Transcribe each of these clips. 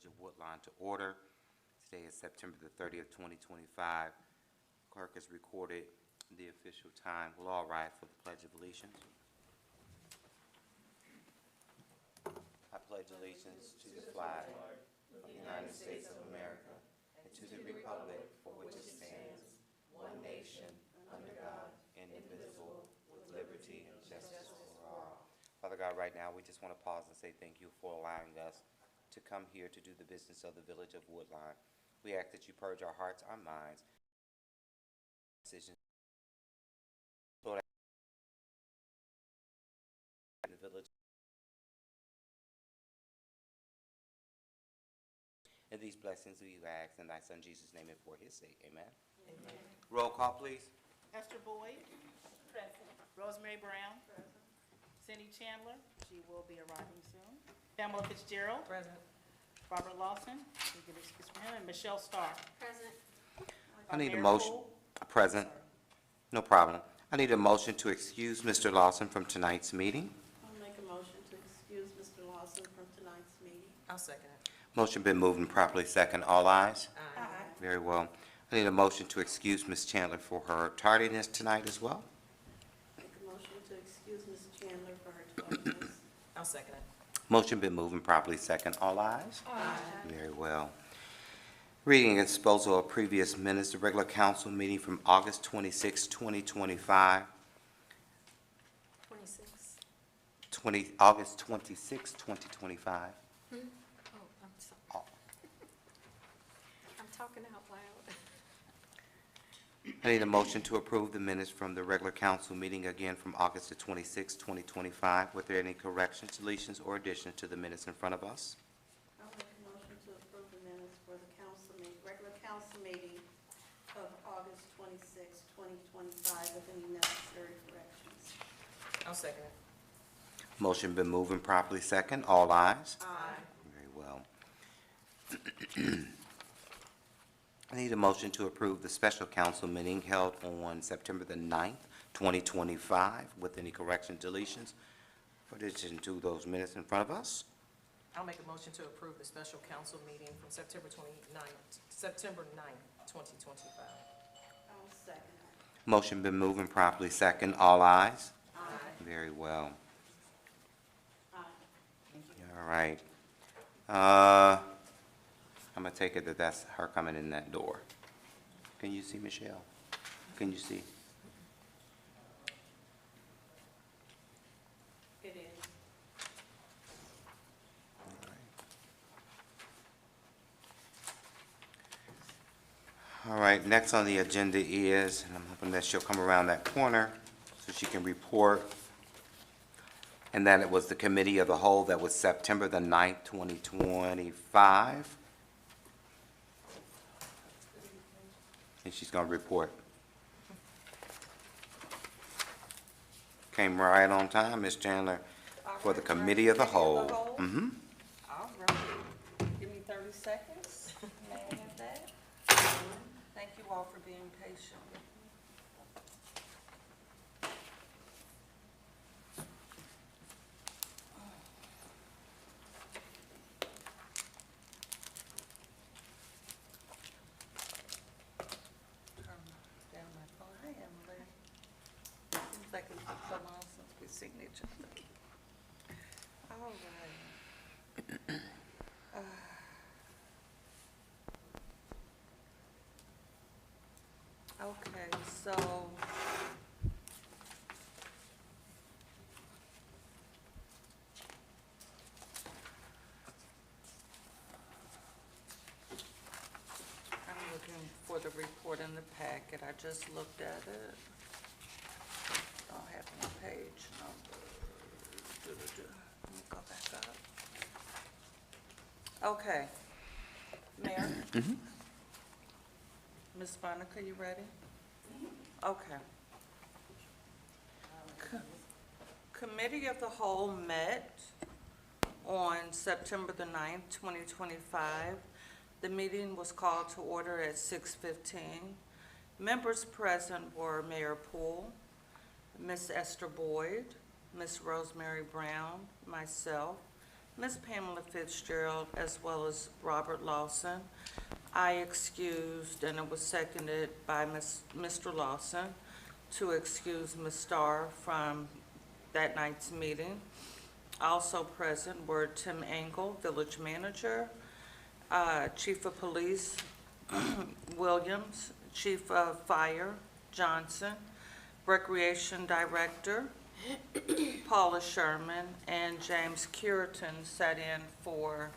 Village of Woodlawn to order. Today is September the 30th, 2025. Clerk has recorded the official time. We'll all rise for the Pledge of Allegiance. I pledge allegiance to the flag of the United States of America and to the republic for which it stands, one nation, under God, indivisible, with liberty and justice for all. Father God, right now we just want to pause and say thank you for allowing us to come here to do the business of the Village of Woodlawn. We ask that you purge our hearts, our minds, decisions. Lord, in the village. And these blessings we ask in thy son Jesus' name and for his sake. Amen. Amen. Roll call, please. Esther Boyd. Present. Rosemary Brown. Present. Cindy Chandler. She will be arriving soon. Pamela Fitzgerald. Present. Robert Lawson. We give excuse for him. And Michelle Starr. Present. I need a Mayor motion. Poole. Present. No problem. I need a motion to excuse Mr. Lawson from tonight's meeting. I'll make a motion to excuse Mr. Lawson from tonight's meeting. I'll second it. Motion been moved and properly second. All ayes? Aye. Very well. I need a motion to excuse Ms. Chandler for her tardiness tonight as well. Make a motion to excuse Ms. Chandler for her tardiness. I'll second it. Motion been moved and properly second. All ayes? Aye. Very well. Reading and disposal of previous minutes, the regular council meeting from August 26, 2025. 26. August 26, 2025. Oh, I'm sorry. I'm talking out loud. I need a motion to approve the minutes from the regular council meeting again from August the 26, 2025. Were there any corrections, deletions, or additions to the minutes in front of us? I'll make a motion to approve the minutes for the council meeting, regular council meeting of August 26, 2025 with any necessary corrections. I'll second it. Motion been moved and properly second. All ayes? Aye. Very well. I need a motion to approve the special council meeting held on September the 9th, 2025, with any corrections, deletions, for addition to those minutes in front of us. I'll make a motion to approve the special council meeting from September 9th, 2025. I'll second it. Motion been moved and properly second. All ayes? Aye. Very well. Aye. All right. I'm going to take it that that's her coming in that door. Can you see Michelle? Can you see? It is. All right, next on the agenda is, and I'm hoping that she'll come around that corner so she can report, and that it was the committee of the whole that was September the 9th, 2025. And she's going to report. Came right on time, Ms. Chandler, for the committee of the whole. Mm-hmm. All right. Give me 30 seconds. May I have that? Thank you all for being patient. Turn down my phone. Hi, Emily. Seems like it's been so long since we've seen each other. All right. Okay, so I'm looking for the report in the packet. I just looked at it. Don't have any page number. Let me go back up. Okay. Mayor? Ms. Monica, you ready? Okay. Committee of the Whole met on September the 9th, 2025. The meeting was called to order at 6:15. Members present were Mayor Poole, Ms. Esther Boyd, Ms. Rosemary Brown, myself, Ms. Pamela Fitzgerald, as well as Robert Lawson. I excused, and it was seconded by Mr. Lawson, to excuse Ms. Starr from that night's meeting. Also present were Tim Engel, Village Manager, Chief of Police Williams, Chief of Fire Johnson, Recreation Director Paula Sherman, and James Curitan sat in for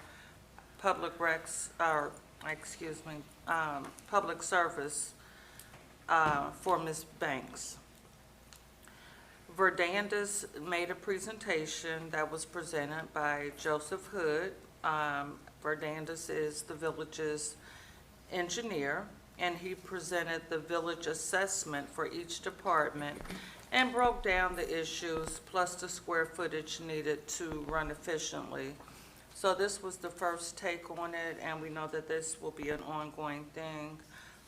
public public service for Ms. Banks. Verdandis made a presentation that was presented by Joseph Hood. Verdandis is the village's engineer, and he presented the village assessment for each department and broke down the issues plus the square footage needed to run efficiently. So this was the first take on it, and we know that this will be an ongoing thing,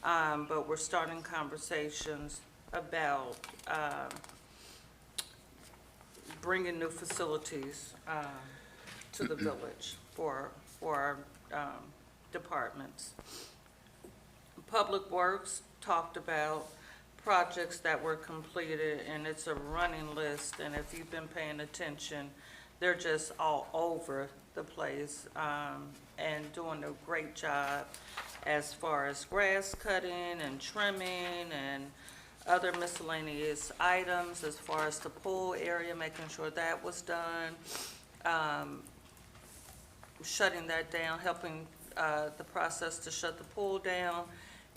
but we're starting conversations about bringing new facilities to the village for our departments. Public Works talked about projects that were completed, and it's a running list, and if you've been paying attention, they're just all over the place and doing a great job as far as grass cutting and trimming and other miscellaneous items, as far as the pool area, making sure that was done, shutting that down, helping the process to shut the pool down,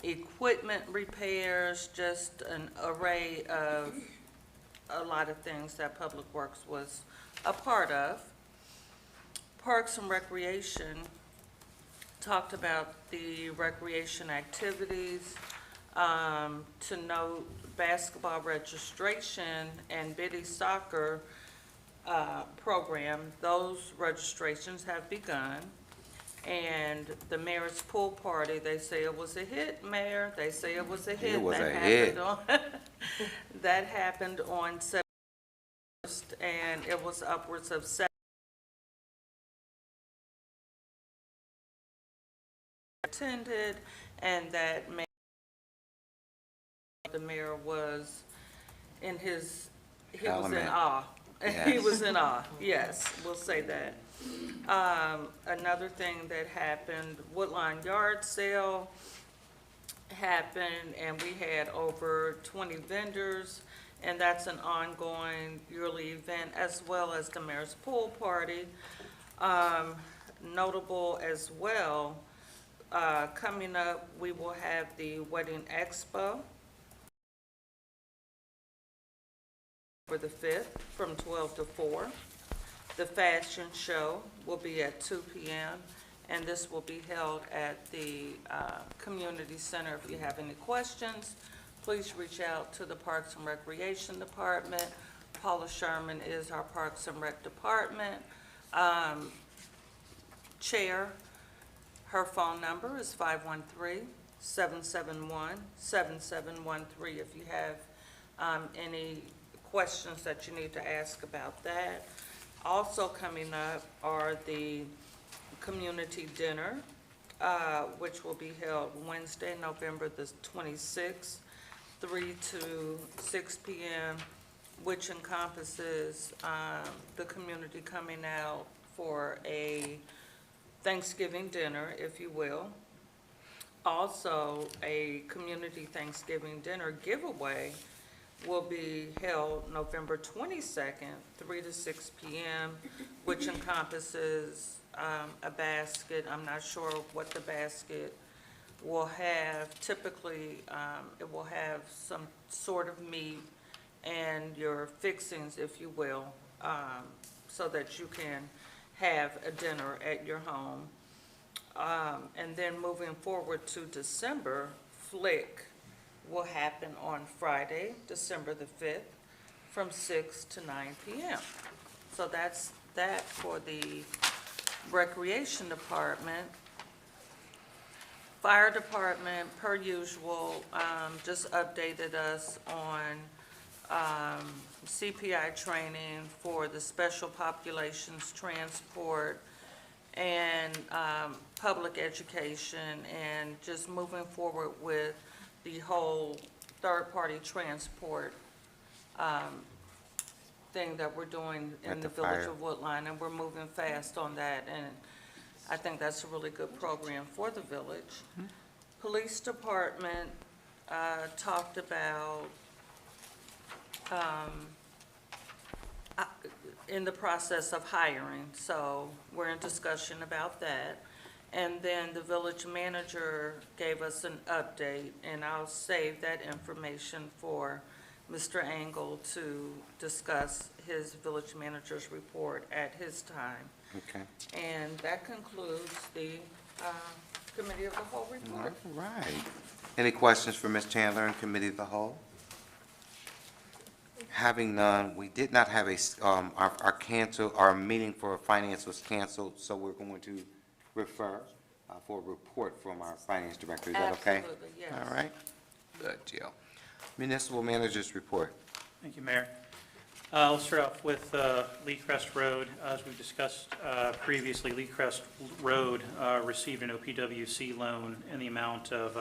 equipment repairs, just an array of a lot of things that Public Works was a part of. Parks and Recreation talked about the recreation activities. To note, basketball registration and Biddy soccer program, those registrations have begun. And the mayor's pool party, they say it was a hit, Mayor. They say it was a hit. It was That a happened hit. on- That happened on September 1st, and it was upwards of 7 attended, and that the mayor was in his, he was in Element. awe. He Yes. was in awe, yes, we'll say that. Another thing that happened, Woodlawn yard sale happened, and we had over 20 vendors, and that's an ongoing yearly event, as well as the mayor's pool party. Notable as well, coming up, we will have the Wedding Expo for the 5th from 12 to 4. The fashion show will be at 2 p.m., and this will be held at the community center. If you have any questions, please reach out to the Parks and Recreation Department. Paula Sherman is our Parks and Rec Department chair. Her phone number is 513-771-7713 if you have any questions that you need to ask about that. Also coming up are the community dinner, which will be held Wednesday, November the 26th, 3 to 6 p.m., which encompasses the community coming out for a Thanksgiving dinner, if you will. Also, a community Thanksgiving dinner giveaway will be held November 22nd, 3 to 6 p.m., which encompasses a basket. I'm not sure what the basket will have. Typically, it will have some sort of meat and your fixings, if you will, so that you can have a dinner at your home. And then moving forward to December, Flick will happen on Friday, December the 5th, from 6 to 9 p.m. So that's that for the Recreation Department. Fire Department, per usual, just updated us on CPI training for the Special Populations Transport and public education, and just moving forward with the whole third-party transport thing that we're doing in At the the village fire. of Woodlawn, and we're moving fast on that, and I think that's a really good program for the village. Police department talked about in the process of hiring, so we're in discussion about that. And then the village manager gave us an update, and I'll save that information for Mr. Engel to discuss his village manager's report at his time. Okay. And that concludes the committee of the whole All report. right. Any questions for Ms. Chandler in Committee of the Whole? Having none, we did not have our meeting for finance was canceled, so we're going to refer for a report from our finance director. Is that okay? Absolutely, yes. All right. Good deal. Municipal Manager's Report. Thank you, Mayor. Let's start off with Lee Crest Road. As we discussed previously, Lee Crest Road received an OPWC loan in the amount of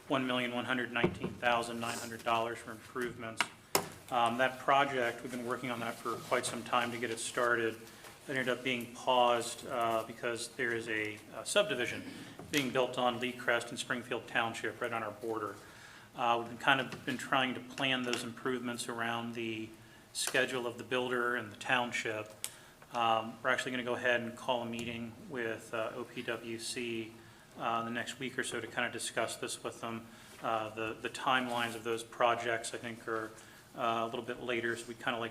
$1,119,900 for improvements. That project, we've been working on that for quite some time to get it started. It ended up being paused because there is a subdivision being built on Lee Crest in Springfield Township, right on our border. We've been trying to plan those improvements around the schedule of the builder and the township. We're actually going to go ahead and call a meeting with OPWC the next week or so to kind of discuss this with them. The timelines of those projects, I think, are a little bit later, so we'd kind of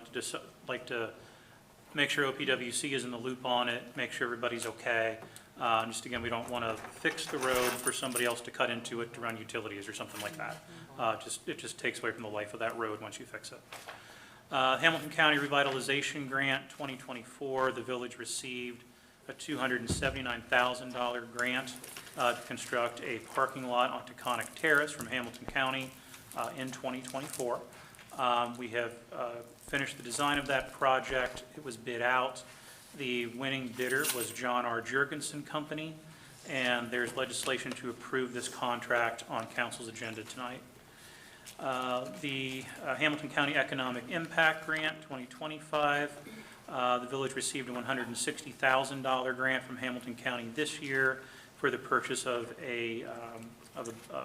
like to make sure OPWC is in the loop on it, make sure everybody's okay. Just again, we don't want to fix the road for somebody else to cut into it to run utilities or something like that. It just takes away from the life of that road once you fix it. Hamilton County Revitalization Grant 2024, the village received a $279,000 grant to construct a parking lot on Taconic Terrace from Hamilton County in 2024. We have finished the design of that project. It was bid out. The winning bidder was John R. Jurgensen Company, and there's legislation to approve this contract on council's agenda tonight. The Hamilton County Economic Impact Grant 2025, the village received a $160,000 grant from Hamilton County this year for the purchase of a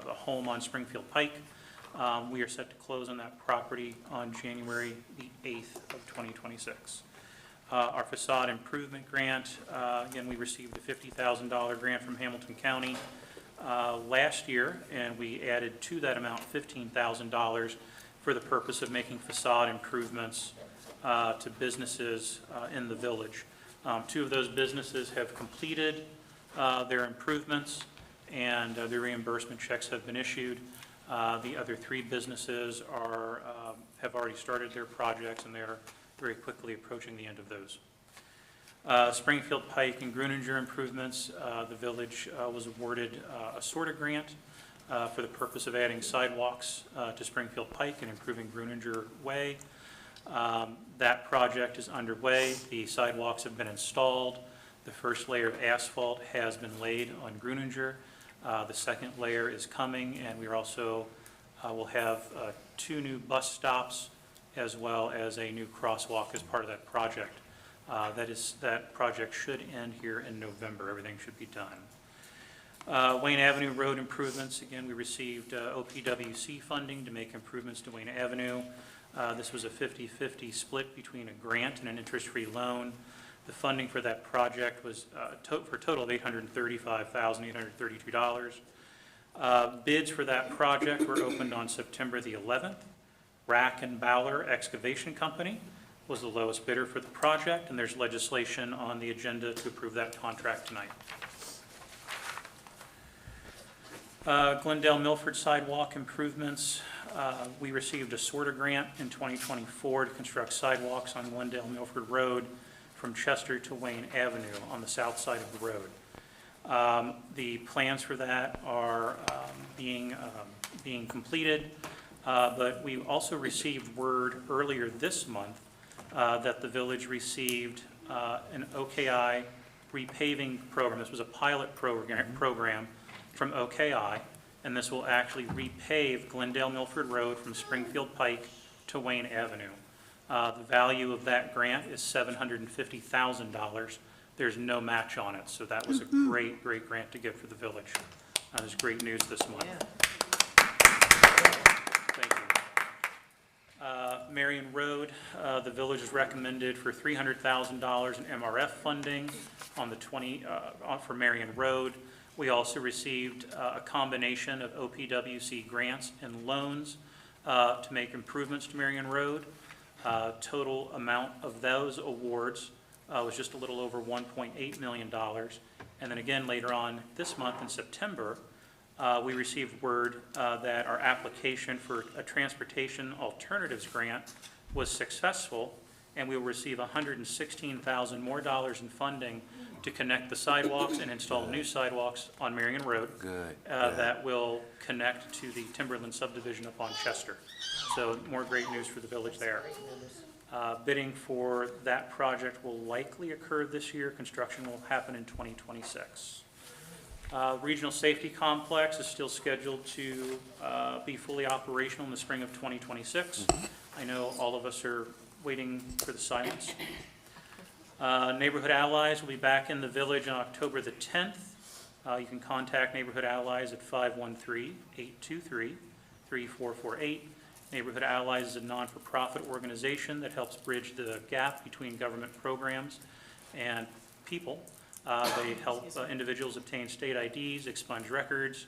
home on Springfield Pike. We are set to close on that property on January the 8th of 2026. Our facade improvement grant, again, we received a $50,000 grant from Hamilton County last year, and we added to that amount $15,000 for the purpose of making facade improvements to businesses in the village. Two of those businesses have completed their improvements, and the reimbursement checks have been issued. The other three businesses have already started their projects, and they're very quickly approaching the end of those. Springfield Pike and Gruninger improvements, the village was awarded a SORTA grant for the purpose of adding sidewalks to Springfield Pike and improving Gruninger Way. That project is underway. The sidewalks have been installed. The first layer of asphalt has been laid on Gruninger. The second layer is coming, and we also will have 2 new bus stops as well as a new crosswalk as part of that project. That project should end here in November. Everything should be done. Wayne Avenue road improvements, again, we received OPWC funding to make improvements to Wayne Avenue. This was a 50-50 split between a grant and an interest-free loan. The funding for that project was for a total of $835,832. Bids for that project were opened on September the 11th. Rack and Bowler Excavation Company was the lowest bidder for the project, and there's legislation on the agenda to approve that contract tonight. Glendale Milford sidewalk improvements. We received a SORTA grant in 2024 to construct sidewalks on Glendale Milford Road from Chester to Wayne Avenue on the south side of the road. The plans for that are being completed, but we also received word earlier this month that the village received an OKI repaving program. This was a pilot program from OKI, and this will actually repave Glendale Milford Road from Springfield Pike to Wayne Avenue. The value of that grant is $750,000. There's no match on it, so that was a great, great grant to get for the village. That's great news this month. Thank you. Marion Road, the village is recommended for $300,000 in MRF funding on the for Marion Road. We also received a combination of OPWC grants and loans to make improvements to Marion Road. Total amount of those awards was just a little over $1.8 million. And then again, later on this month in September, we received word that our application for a transportation alternatives grant was successful, and we will receive $116,000 more in funding to connect the sidewalks and install new sidewalks on Marion Road. That will connect to the Timberland subdivision up on Chester. So more great news for the village there. Bidding for that project will likely occur this year. Construction will happen in 2026. Regional Safety Complex is still scheduled to be fully operational in the spring of 2026. I know all of us are waiting for the silence. Neighborhood Allies will be back in the village on October the 10th. You can contact Neighborhood Allies at 513-823-3448. Neighborhood Allies is a non-for-profit organization that helps bridge the gap between government programs and people. They help individuals obtain state IDs, expunge records,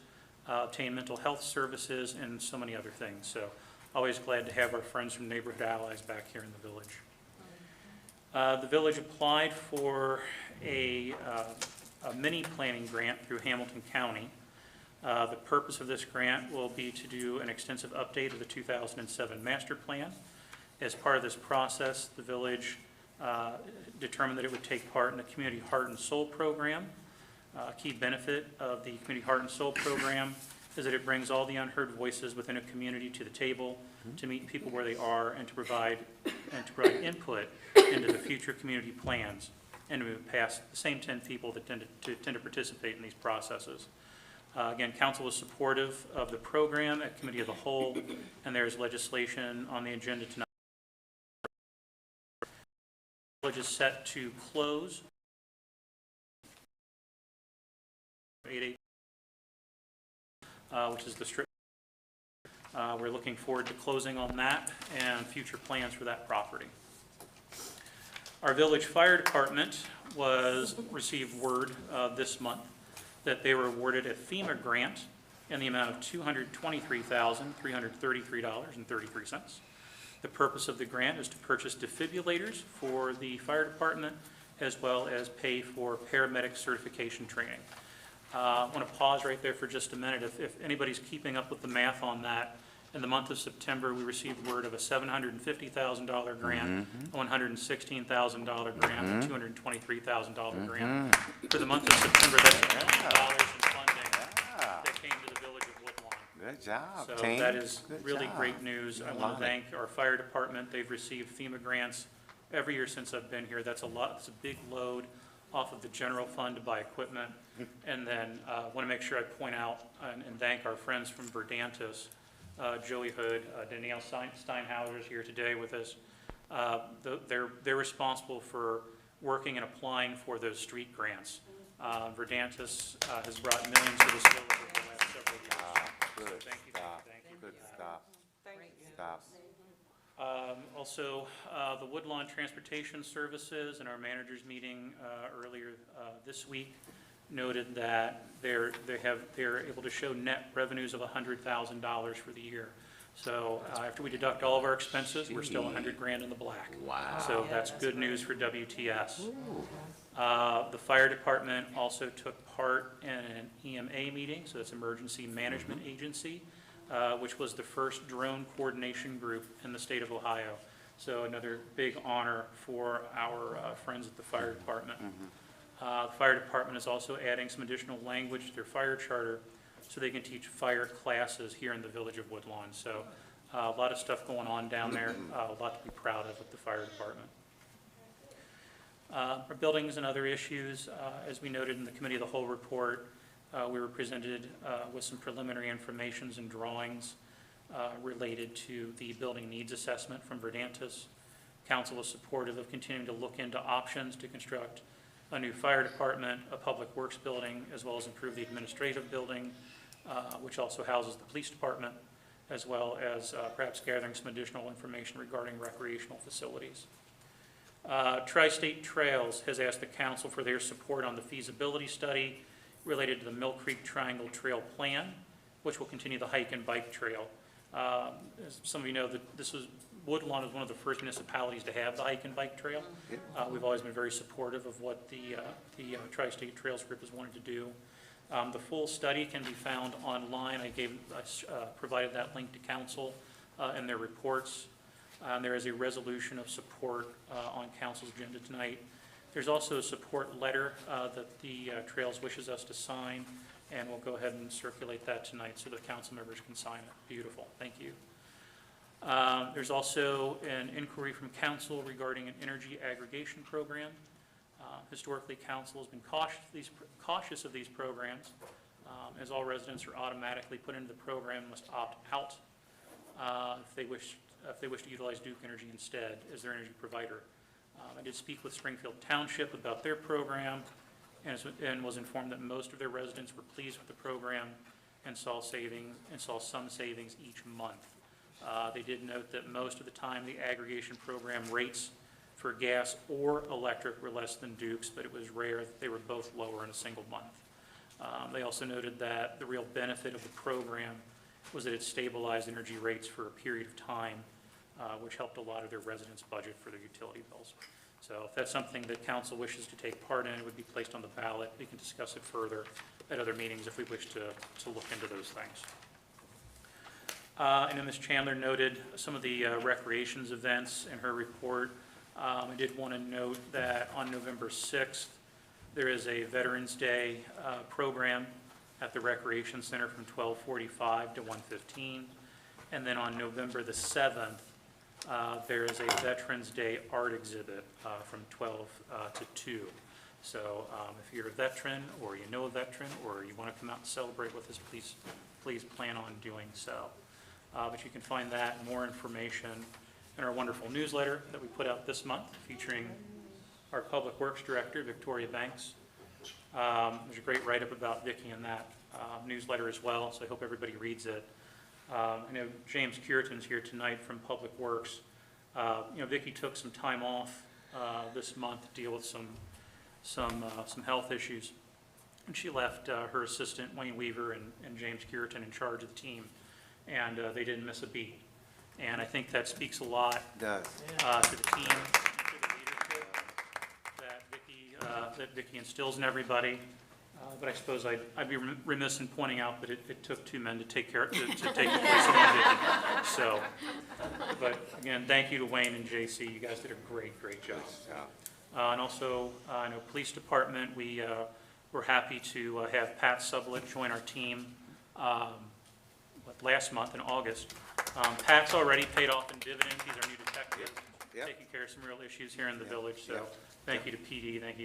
obtain mental health services, and so many other things. So always glad to have our friends from Neighborhood Allies back here in the village. The village applied for a mini planning grant through Hamilton County. The purpose of this grant will be to do an extensive update of the 2007 master plan. As part of this process, the village determined that it would take part in the Community Heart and Soul program. A key benefit of the Community Heart and Soul program is that it brings all the unheard voices within a community to the table to meet people where they are and to provide input into the future community plans and to move past the same 10 people that tend to participate in these processes. Again, council is supportive of the program at committee of the whole, and there is legislation on the agenda tonight. The village is set to close 8/8, which is the strip. We're looking forward to closing on that and future plans for that property. Our village fire department received word this month that they were awarded a FEMA grant in the amount of $223,333.33. The purpose of the grant is to purchase defibrillators for the fire department as well as pay for paramedic certification training. I want to pause right there for just a minute. If anybody's keeping up with the math on that, in the month of September, we received word of a $750,000 grant, a $116,000 grant, a $223,000 grant. For the month of September, that's $1 million in funding that came to the village of Woodlawn. Good job, So team. that is Good really job. great news. I want to thank our fire department. They've received FEMA grants every year since I've been here. That's a lot. It's a big load off of the general fund to buy equipment. And then I want to make sure I point out and thank our friends from Verdantis, Joey Hood, Danielle Steinhauser is here today with us. They're responsible for working and applying for those street grants. Verdantis has brought millions to this village over the last several years. Good So thank you. stuff. Thank you. Good stuff. Stuff. Also, the Woodlawn Transportation Services in our managers meeting earlier this week noted that they're able to show net revenues of $100,000 for the year. So after we deduct all of our expenses, we're still $100,000 in the black. Wow. So that's good news for WTS. The fire department also took part in an EMA meeting, so that's Emergency Management Agency, which was the first drone coordination group in the state of Ohio. So another big honor for our friends at the fire department. The fire department is also adding some additional language to their fire charter so they can teach fire classes here in the village of Woodlawn. So a lot of stuff going on down there, a lot to be proud of with the fire department. For buildings and other issues, as we noted in the Committee of the Whole report, we were presented with some preliminary informations and drawings related to the building needs assessment from Verdantis. Council was supportive of continuing to look into options to construct a new fire department, a public works building, as well as improve the administrative building, which also houses the police department, as well as perhaps gathering some additional information regarding recreational facilities. Tri-State Trails has asked the council for their support on the feasibility study related to the Mill Creek Triangle Trail Plan, which will continue the hike and bike trail. As some of you know, Woodlawn is one of the first municipalities to have the hike and bike trail. We've always been very supportive of what the Tri-State Trails group has wanted to do. The full study can be found online. I provided that link to council in their reports. There is a resolution of support on council's agenda tonight. There's also a support letter that the Trails wishes us to sign, and we'll go ahead and circulate that tonight so the council members can sign it. Beautiful, thank you. There's also an inquiry from council regarding an energy aggregation program. Historically, council has been cautious of these programs, as all residents are automatically put into the program and must opt out if they wish to utilize Duke Energy instead as their energy provider. I did speak with Springfield Township about their program and was informed that most of their residents were pleased with the program and saw some savings each month. They did note that most of the time the aggregation program rates for gas or electric were less than Duke's, but it was rare that they were both lower in a single month. They also noted that the real benefit of the program was that it stabilized energy rates for a period of time, which helped a lot of their residents' budget for their utility bills. So if that's something that council wishes to take part in, it would be placed on the ballot. We can discuss it further at other meetings if we wish to look into those things. And then Ms. Chandler noted some of the recreations events in her report. I did want to note that on November 6th, there is a Veterans Day program at the Recreation Center from 12:45 to 1:15. And then on November the 7th, there is a Veterans Day art exhibit from 12 to 2. So if you're a veteran or you know a veteran or you want to come out and celebrate with us, please plan on doing so. But you can find that and more information in our wonderful newsletter that we put out this month featuring our Public Works Director, Victoria Banks. There's a great write-up about Vicki in that newsletter as well, so I hope everybody reads it. I know James Curitan's here tonight from Public Works. Vicki took some time off this month to deal with some health issues, and she left her assistant Wayne Weaver and James Curitan in charge of the team, and they didn't miss a beat. And I think that speaks a lot to the team, to the leadership that Vicki instills in everybody. But I suppose I'd be remiss in pointing out that it took two men to take care of Vicki. So, but again, thank you to Wayne and JC. You guys did a great job. And also, I know Police Department, we're happy to have Pat Sublett join our team last month in August. Pat's already paid off in dividends. He's our new detective, taking care of some real issues here in the village. So thank you to PD, thank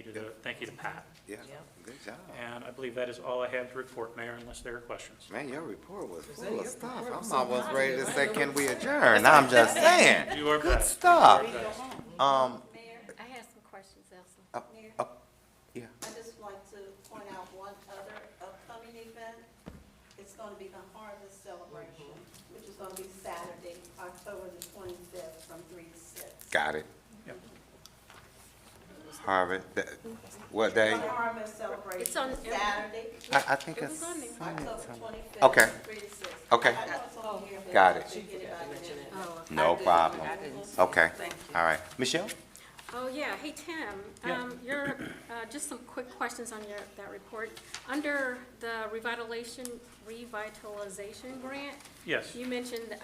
you to Pat. Yeah, good job. And I believe that is all I have to report, Mayor, unless there are questions. Man, your report was full of stuff. I'm almost ready to say, can we adjourn? I'm just saying. Do our Good best. stuff. Mayor, I have some questions, Elsa. Yeah. I'd just like to point out one other upcoming event. It's going to be the Harvest Celebration, which is going to be Saturday, October the 25th, from 3 to 6. Got it. Yep. Harvard, what day? The Harvest Celebration, It's on Saturday, I think It it's was on there. October 25th. Okay. From 3 to 6. Okay. I know it's on here, but Got it. I think anybody did. Oh, No problem. Okay, Thank you. all right. Michelle? Oh, yeah. Hey, Tim, Yeah. just some quick questions on that report. Under the revitalization grant, Yes, you mentioned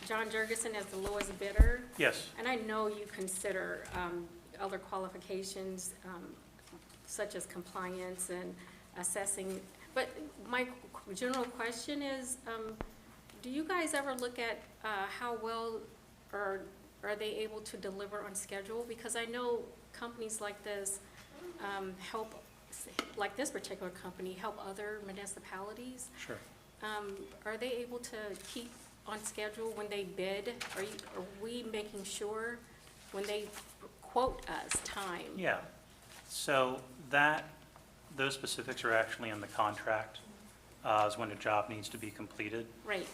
John Jurgensen as the lowest bidder. yes. And I know you consider other qualifications such as compliance and assessing, but my general question is, do you guys ever look at how well are they able to deliver on schedule? Because I know companies like this help, like this particular company, help other municipalities? Sure. Are they able to keep on schedule when they bid? Are we making sure when they quote us time? Yeah. So those specifics are actually in the contract, is when a job needs to be completed. Right,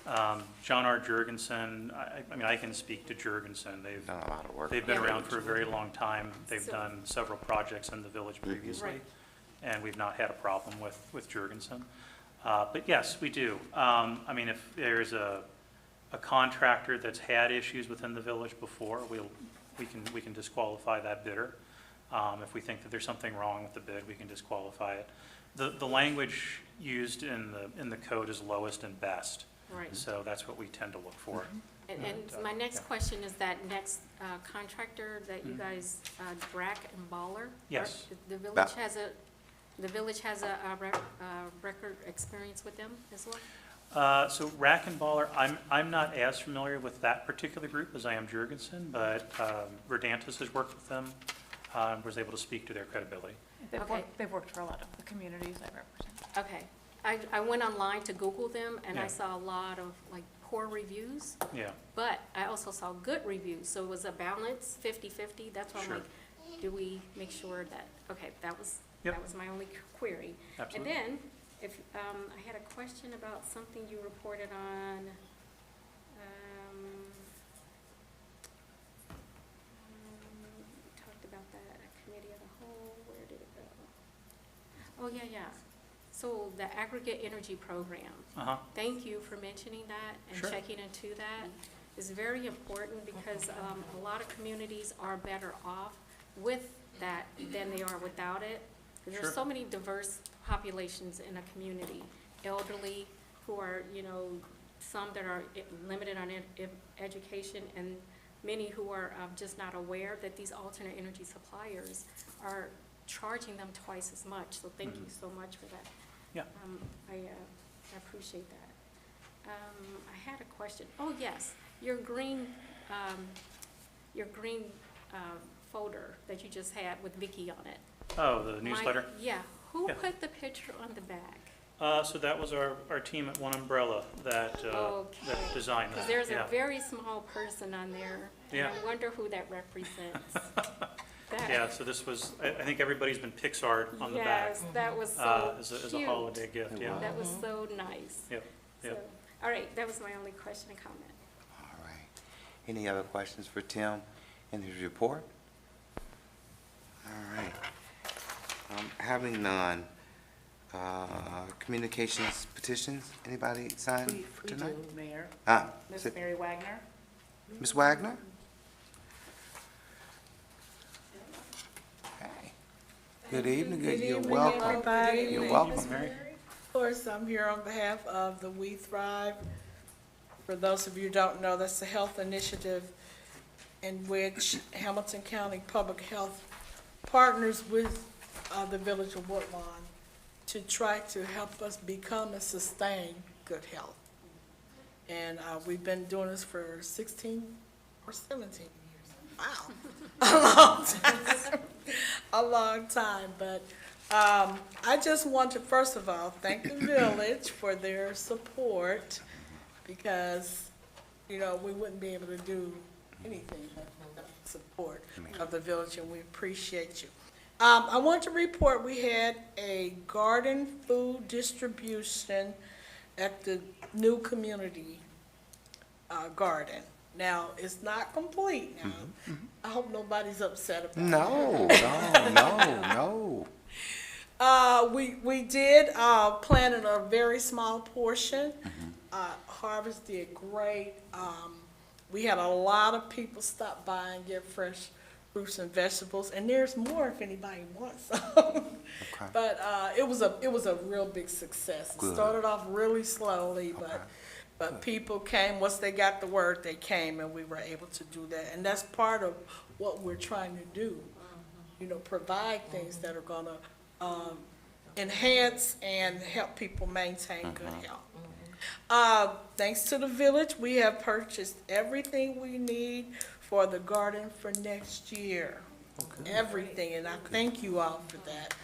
John R. Jurgensen, I mean, I can speak to Jurgensen. Done a lot of work. They've been Yeah. around for a very long time. They've So- done several projects in the village previously, Right. and we've not had a problem with Jurgensen. But yes, we do. I mean, if there's a contractor that's had issues within the village before, we can disqualify that bidder. If we think that there's something wrong with the bid, we can disqualify it. The language used in the code is lowest and best, right. so that's what we tend to look for. And my next yeah. question is that next contractor that you guys, Drac and Baller? Yes. The village has a record experience with them as well? So Rack and Baller, I'm not as familiar with that particular group as I am Jurgensen, but Verdantis has worked with them, was able to speak to their credibility. Okay. They've worked for a lot of the communities I represent. Okay. I went online to Google them, and I Yeah. saw a lot of, like, poor reviews, Yeah, but I also saw good reviews, so it was a balance, 50-50. That's why I'm Sure. like, do we make sure that, okay, that was Yep. my only query. absolutely. And then, if, I had a question about something you reported on, we talked about that, a committee of the whole, where did it go? Oh, yeah. So the aggregate energy program, Uh-huh, thank you for mentioning that and Sure. checking into that. It's very important because a lot of communities are better off with that than they are without it. 'Cause Sure. there's so many diverse populations in a community, elderly who are, some that are limited on education, and many who are just not aware that these alternate energy suppliers are charging them twice as much. So thank you so much for that. Yeah. I appreciate that. I had a question. Oh, yes, your green folder that you just had with Vicky on it. Oh, the newsletter? Yeah, who Yeah. put the picture on the back? So that was our team at One Umbrella that Okay. designed that. Because there's a Yeah. very small person on there, and Yeah. I wonder who that represents. That- Yeah, so this was, I think everybody's been Pixar'd on the back. Yes, that was so As a cute. holiday gift, yeah. That was so nice. Yep, yep. So, all right, that was my only question and comment. All right. Any other questions for Tim in his report? All right. Having none, communications petitions, anybody sign We for do, tonight? Mayor. Is Ms. it Mary Wagner. Ms. Wagner? Hey. Good evening, Good you're evening, welcome. everybody. You're welcome. Mary? Of course, I'm here on behalf of the We Thrive. For those of you who don't know, that's a health initiative in which Hamilton County Public Health partners with the Village of Woodlawn to try to help us become and sustain good health. And we've been doing this for 16 or 17 years. Wow, a long time. A long time, but I just want to, first of all, thank the village for their support, because, we wouldn't be able to do anything without the support of the village, and we appreciate you. I want to report we had a garden food distribution at the new community garden. Now, it's not complete now. I hope nobody's upset about it. No. We did plant in a very small portion. Harvest did great. We had a lot of people stop by and get fresh fruits and vegetables, and there's more if anybody wants some. Okay. But it was a real big success. It Good. started off really slowly, Okay. but people came, once they got the word, they came, and we were able to do that. And that's part of what we're trying to do, provide things that are gonna enhance and help people maintain good health. Thanks to the village, we have purchased everything we need for the garden for next year. everything, and I thank you all for that.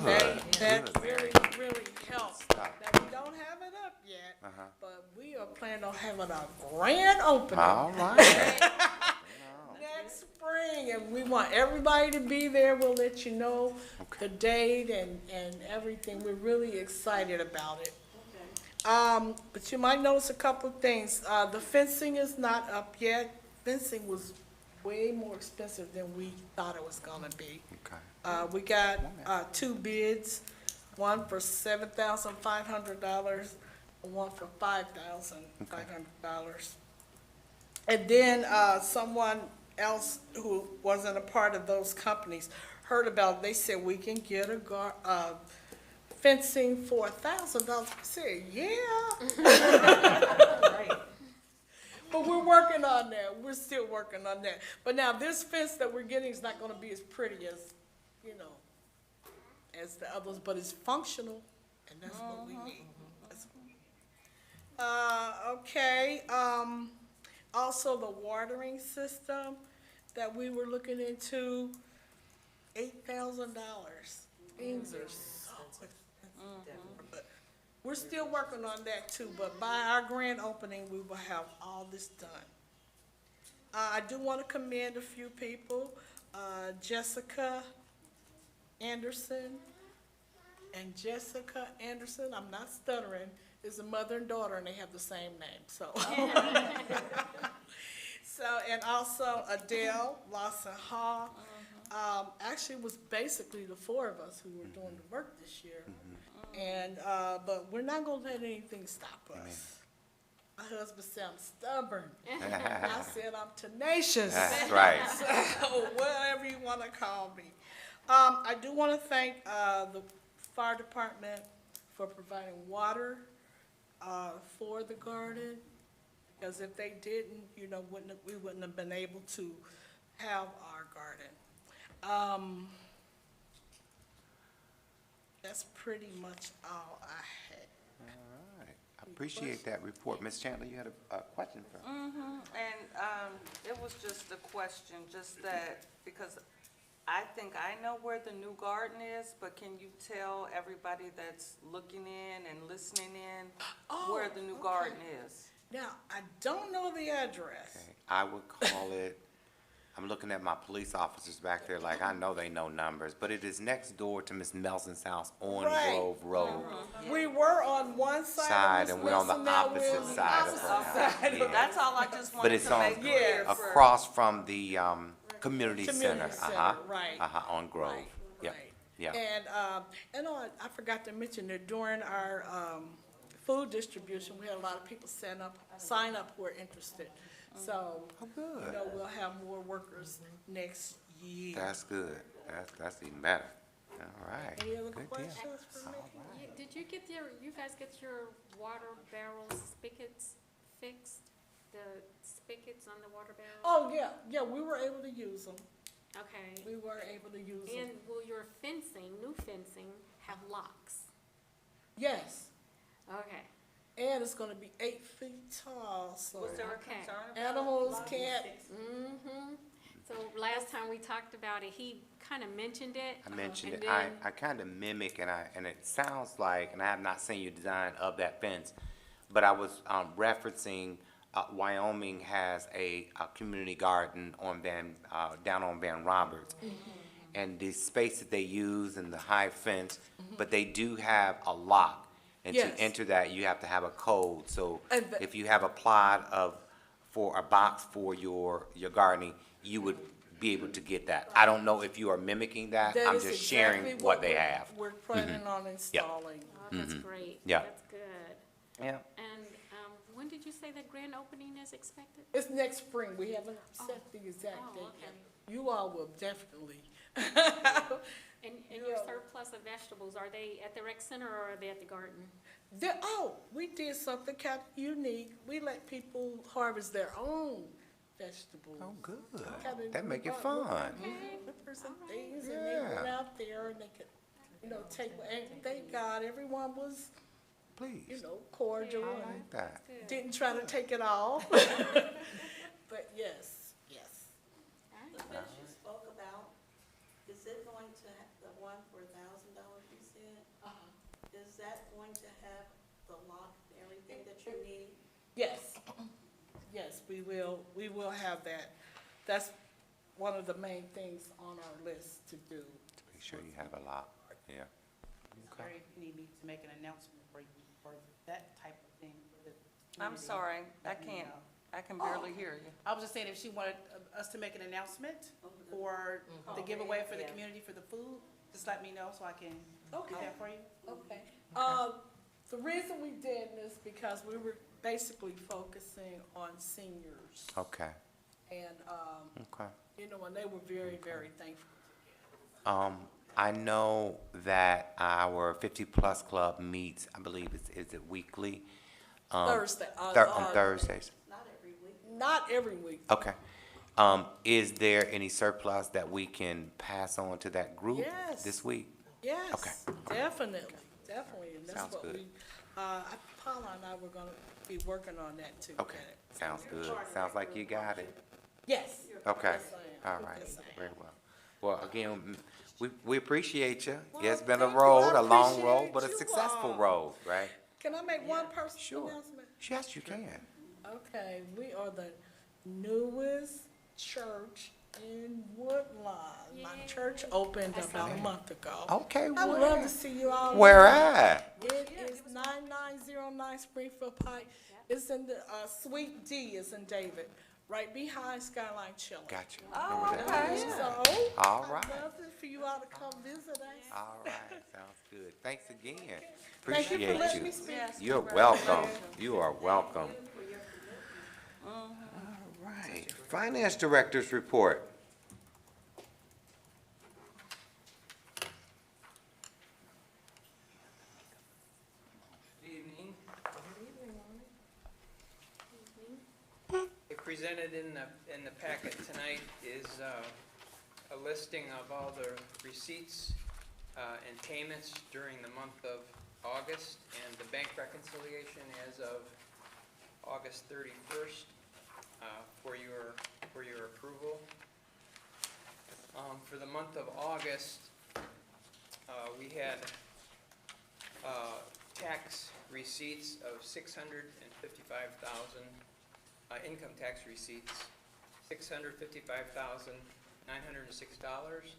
Good, That good. really, really helps. Stop. Now, we don't have it up yet, Uh-huh. but we are planning on having a grand opening All right. next spring, and we want everybody to be there. We'll let you know the date and everything. We're really excited about it. But you might notice a couple of things. The fencing is not up yet. Fencing was way more expensive than we thought it was gonna be. Okay. We got, 2 bids, one for $7,500 and one for $5,500. And then, someone else who wasn't a part of those companies heard about it. They said, we can get fencing for $1,000. I said, yeah. But we're working on that. We're still working on that. But now this fence that we're getting is not gonna be as pretty as, as the others, but it's functional, and that's what we need. Okay, also the watering system that we were looking into, $8,000. Things are so expensive. But we're still working on that too, but by our grand opening, we will have all this done. I do want to commend a few people, Jessica Anderson and Jessica Anderson, I'm not stuttering, is a mother and daughter, and they have the same name, so. And also Adele Lawson Hall. Actually, it was basically the 4 of us who were doing the work this year. And, but we're not gonna let anything stop us. My husband said I'm stubborn. I said I'm tenacious. That's right. So, whatever you wanna call me. I do wanna thank, the fire department for providing water, for the garden. Because if they didn't, we wouldn't have been able to have our garden. That's pretty much all I had. All right. I appreciate that report. Ms. Chandler, you had a question for me? And it was just a question, just that, because I think I know where the new garden is, but can you tell everybody that's looking in and listening in where the new garden is? Now, I don't know the address. Okay. I would call it, I'm looking at my police officers back there like I know they know numbers, but it is next door to Miss Nelson's house on Right. Grove Road. We were on one side of And we're on the Ms. Wilson, now we're opposite on the side of her opposite house. side. Yeah. That's all I just But wanted it's to on, make clear for. across from the, community center. Community center, right. On Grove. Right, Yep. right. Yeah. And I forgot to mention that during our food distribution, we had a lot of people sign up who are interested. So, good. we'll have more workers next year. That's good. That's even better. All right. Any other Good deal. questions for me? Did you guys get your water barrels spigots fixed? The spigots on the water barrels? Oh, yeah, we were able to use them. Okay. We were able to use them. And will your new fencing, have locks? Yes, Okay. and it's gonna be 8 feet tall, so Was there a Okay. concern about? animals can't. Mm-hmm. So last time we talked about it, he kind of mentioned it. I mentioned and it. then- I kind of mimic, and it sounds like, and I have not seen your design of that fence, but I was referencing Wyoming has a community garden on down on Van Roberts. And the space that they use and the high fence, but they do have a lock. And Yes. to enter that, you have to have a code. So And the- if you have a plot for a box for your gardening, you would be able to get that. I don't know if you are mimicking that. That I'm is just exactly sharing what they we're- have. We're planning on installing. Oh, that's great. Yeah. That's good. Yeah. And when did you say the grand opening is expected? It's next spring, we haven't set the exact Oh, date okay. yet. You all will definitely. And your surplus of vegetables, are they at the rec center or are they at the garden? We did something kind of unique. We let people harvest their own vegetables. Oh, good. Kinda That make it brought fun. Peppers and things, and they went out there and they could, take, and thank God everyone was, Please. cordial I and like that. Good. didn't try to take it all. But yes. The fence you spoke about, it going to, the one for $1,000 you said, is that going to have the lock and everything that you need? Yes, yes, we will have that. That's one of the main things on our list to do. Make sure you have a lock, yeah. Mary, if you need me to make an announcement for that type of thing for the I'm community, sorry, I let me can't, know. I can barely hear you. I was just saying, if she wanted us to make an announcement for the giveaway for the community for the food, just let me know so I can do Okay. that for you. Okay. The reason we did this because we were basically focusing on seniors. Okay, And, okay. you know, and they were very, very thankful. I know that our 50-plus club meets, I believe, is it weekly? Thursday. On Thursdays. Not every week. Not every week. Okay. Is there any surplus that we can pass on to that group Yes. this week? Yes. Okay. Definitely, definitely. And that's Sounds what good. we, Paula and I were gonna be working on that too. Okay, sounds good. Sounds like you got it. Yes. Okay, Yes, I am. all right, Yes, I am. very well. Well, again, we appreciate you. Well, Yeah, it's been a thank you. road, I a long appreciate road, but a you successful all. road, right? Can I make one personal Sure. announcement? Yes, you can. Okay, we are the newest church in Woodlawn. My church opened about a month ago. Okay, I would love to see you all. Where there. at? It is 9909 Springfield Pike. It's in the, Suite D is in David, right behind Skyline Chili. Got you. Oh, Remember that? okay. So, All I'd right. love it for you all to come visit us. All right, sounds good. Thanks again. Thank you for Appreciate letting you. me speak. Yes, You're welcome. You are welcome. Mhm. All right, Finance Director's report. Evening. Presented in the packet tonight is a listing of all the receipts and payments during the month of August and the bank reconciliation as of August 31st for your approval. For the month of August, we had tax receipts of $655,000, income tax receipts, $655,906.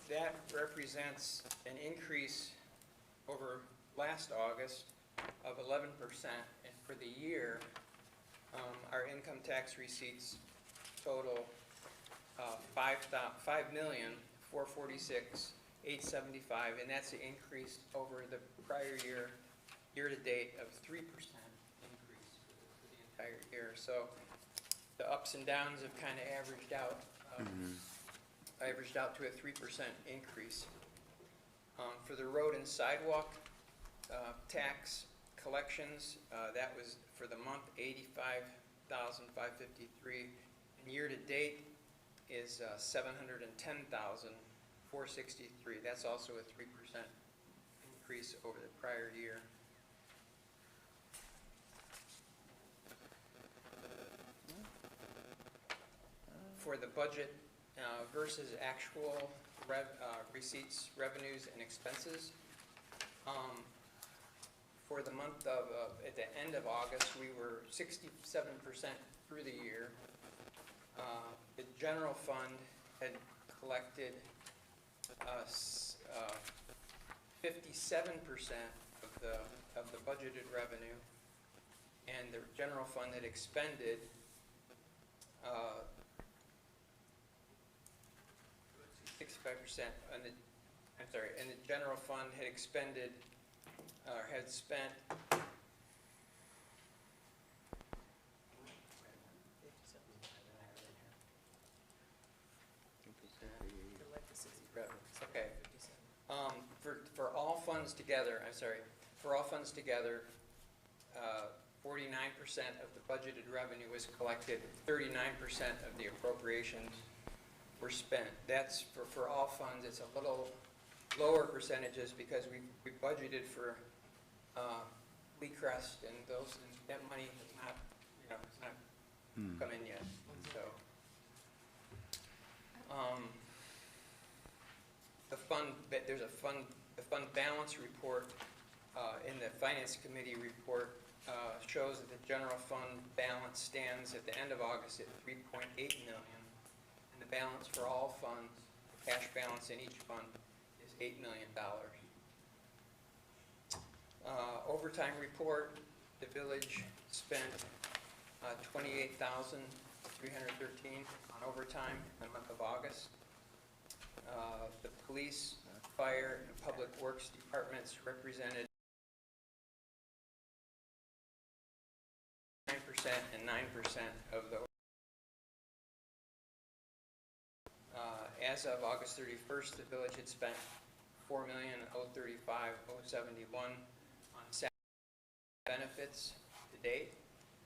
That represents an increase over last August of 11%, and for the year, our income tax receipts total $5,446,875, and that's an increase over the prior year-to-date of 3% increase for the entire year. So the ups and downs have kind of averaged out to a 3% increase. For the road and sidewalk tax collections, that was for the month $85,553, and year-to-date is $710,463. That's also a 3% increase over the prior year. For the budget versus actual receipts, revenues, and expenses, for the month of, at the end of August, we were 67% through the year. The general fund had collected 57% of the budgeted revenue, and the general fund had expended 65%, and the general fund had expended, or had spent okay. For all funds together, for all funds together, 49% of the budgeted revenue was collected, 39% of the appropriations were spent. That's for all funds. It's a little lower percentages because we budgeted for Lee Crest and those, and that money has not, it's not come in yet. So, there's a fund balance report in the Finance Committee report shows that the general fund balance stands at the end of August at $3.8 million. And the balance for all funds, the cash balance in each fund, is $8 million. Overtime report, the village spent $28,313 on overtime in the month of August. The police, fire, and public works departments represented 9% and 9% of the as of August 31st, the village had spent $4,035,071 on benefits to date,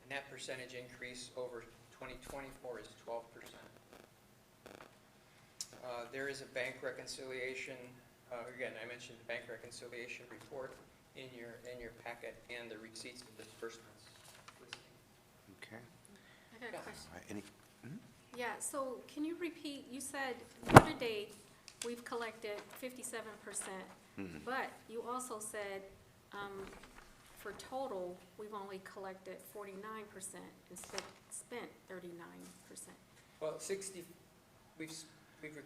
and that percentage increase over 2024 is 12%. There is a bank reconciliation. Again, I mentioned the bank reconciliation report in your packet and the receipts and disbursements listing. Okay. I got a question. All right, any, Yeah, so can you repeat, you said year-to-date, we've collected 57%, but you also said, for total, we've only collected 49% and spent 39%. Well, we've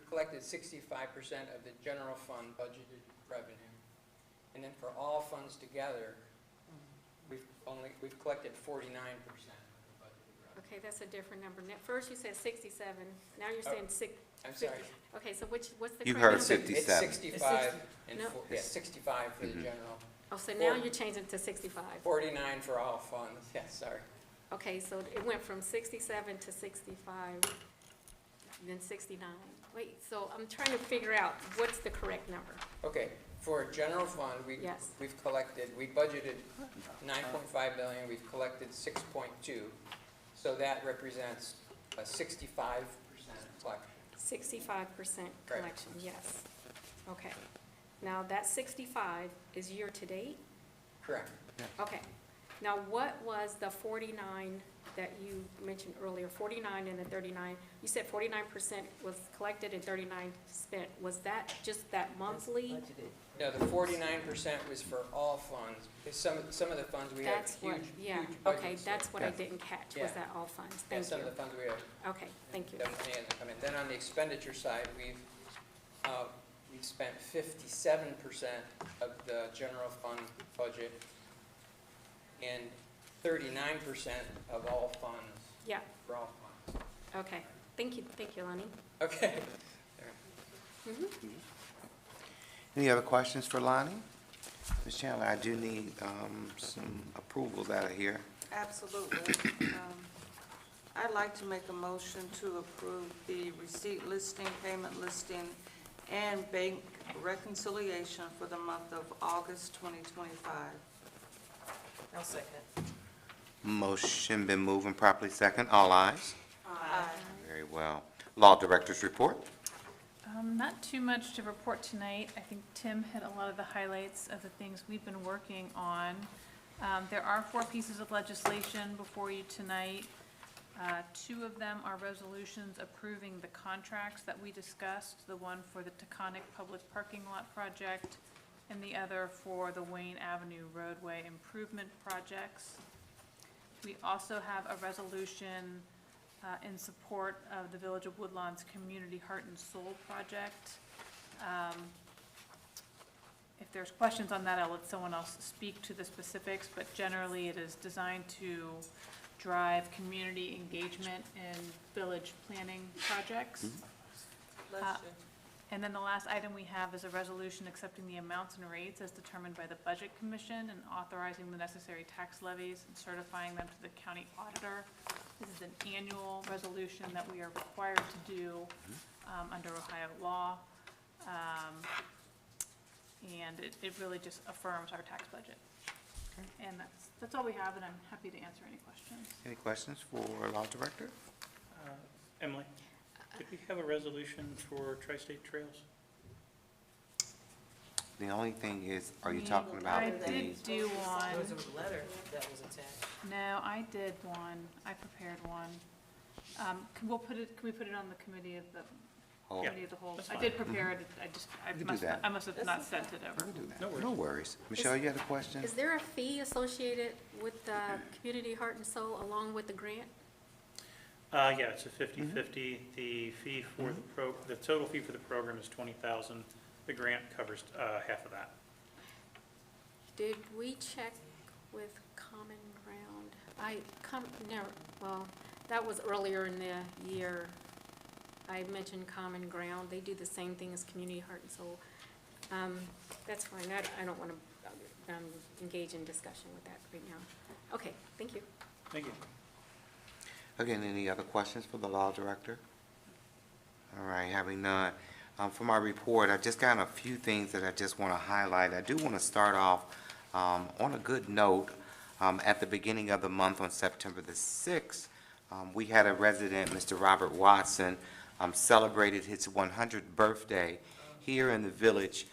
collected 65% of the general fund budgeted revenue. And then for all funds together, we've collected 49% of the budgeted revenue. Okay, that's a different number. First you said 67, now you're saying I'm sorry. Okay, so what's the You correct heard number? 50. It's 65 and, No. 65 for the general. Oh, so now you're changing to 65. 49 for all funds, yes, sorry. Okay, so it went from 67 to 65, then 69. Wait, so I'm trying to figure out what's the correct number. Okay, for general fund, Yes. we budgeted 9.5 million, we've collected 6.2. So that represents a 65% collection. 65% collection, yes. Okay. Now, that 65 is year-to-date? Correct. Okay. Now, what was the 49 that you mentioned earlier, 49 and the 39? You said 49% was collected and 39 spent. Was that just that monthly? No, the 49% was for all funds. Because some of the funds we have That's what, huge, yeah, huge okay, budgets. that's what I Yeah. didn't catch, Yeah. was that all funds? Yeah, Thank some of you. the funds we have. Okay, thank you. Don't pay them come in. Then on the expenditure side, we've spent 57% of the general fund budget and 39% of all funds, Yeah, for all funds. okay. Thank you, Lonnie. Okay. any other questions for Lonnie? Ms. Chandler, I do need some approvals out of here. Absolutely. I'd like to make a motion to approve the receipt listing, payment listing, and bank reconciliation for the month of August 2025. I'll second. Motion been moved and properly second. All ayes. Aye. Very well. Law Director's report. Not too much to report tonight. I think Tim hit a lot of the highlights of the things we've been working on. There are 4 pieces of legislation before you tonight. 2 of them are resolutions approving the contracts that we discussed, the one for the Taconic Public Parking Lot Project and the other for the Wayne Avenue roadway improvement projects. We also have a resolution in support of the Village of Woodlawn's Community Heart and Soul Project. If there's questions on that, I'll let someone else speak to the specifics, but generally it is designed to drive community engagement in village planning projects. Bless you. And then the last item we have is a resolution accepting the amounts and rates as determined by the Budget Commission and authorizing the necessary tax levies and certifying them to the county auditor. This is an annual resolution that we are required to do under Ohio law. And it really just affirms our tax budget. And that's all we have, and I'm happy to answer any questions. Any questions for Law Director? Emily, did we have a resolution for Tri-State Trails? The only thing is, are you We- talking about I the, did do There one. was a letter that was attached. No, I did one. I prepared one. Can we put it on the committee of the Oh, Committee of the whole. That's I fine. did prepare it, I just, You can do that. I must have not sent it we over. can do that. No worries. No worries. Michelle, you had a question? Is there a fee associated with the Community Heart and Soul along with the grant? Yeah, it's a 50/50. The fee for the total fee for the program is $20,000. The grant covers half of that. Did we check with Common Ground? Well, that was earlier in the year. I mentioned Common Ground. They do the same thing as Community Heart and Soul. That's fine. I don't want to engage in discussion with that right now. Okay, thank you. Thank you. Again, any other questions for the law director? All right, having none. For my report, I just got a few things that I just want to highlight. I do want to start off on a good note. At the beginning of the month on September the 6th, we had a resident, Mr. Robert Watson, celebrated his 100th birthday here in the village